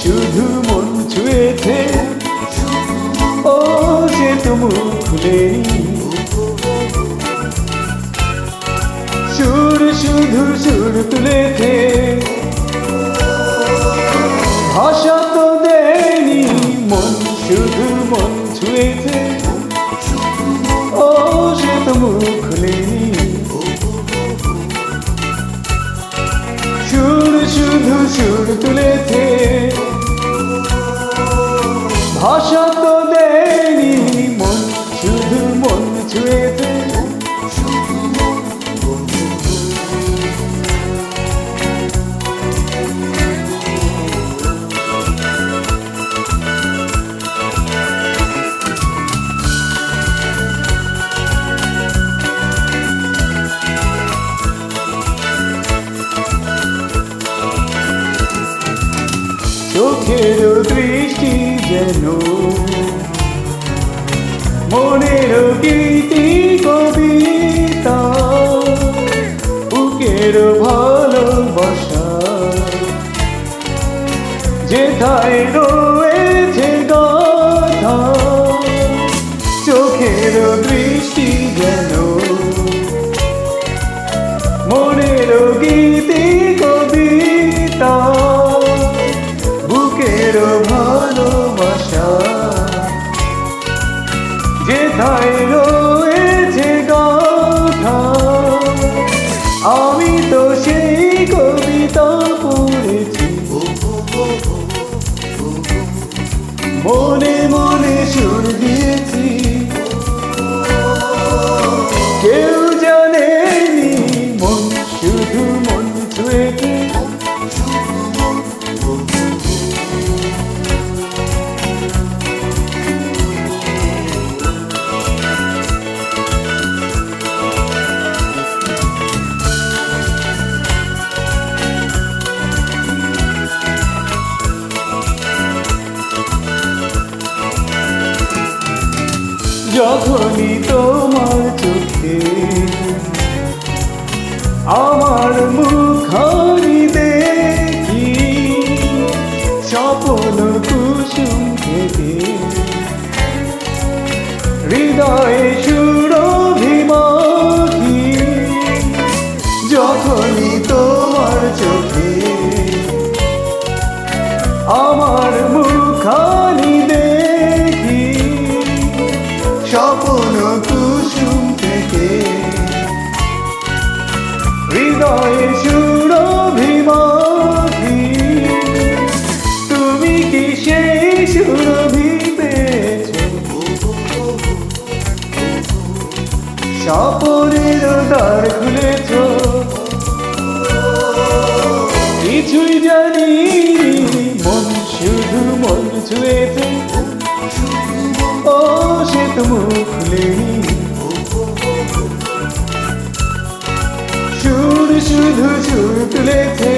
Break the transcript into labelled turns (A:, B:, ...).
A: শুধু মন ছুঁয়েছে, ও সে তো মুখ খুলেনি। সুর শুধু সুর তুলেছে, ভাষা তো দেয়নি। মন শুধু মন ছুঁয়েছে, ও সে তো মুখ খুলেনি। সুর শুধু সুর তুলেছে, ভাষা তো দেয়নি। মন শুধু মন ছুঁয়েছে। চোখের দৃষ্টি যেন মনের গীতি কবিতা, বুকের ভালোবাসা যেথায় রয়েছে গাথা। চোখের দৃষ্টি যেন মনের গীতি কবিতা, বুকের ভালোবাসা যেথায় রয়েছে গাথা। আমি তো সেই কবিতা পড়েছি, মনে মনে সুর দিয়েছি। কেউ জানেনি মন শুধু মন ছুঁয়েছে। যখনই তোমার চোখে আমার মুখখানি দেখি, স্বপ্ন কুসুম থেকে হৃদয়ে সুরভিমাখি। যখনই তোমার চোখে আমার মুখখানি দেখি, স্বপ্ন কুসুম থেকে হৃদয়ে সুরভিমাখি। তুমি কি সেই সুরভি পেয়েছো? স্বপ্নের দ্বার খুলেছ। কিছুই জানি মন শুধু মন ছুঁয়েছে, ও সে তো মুখ খুলেনি। সুর শুধু সুর তুলেছে,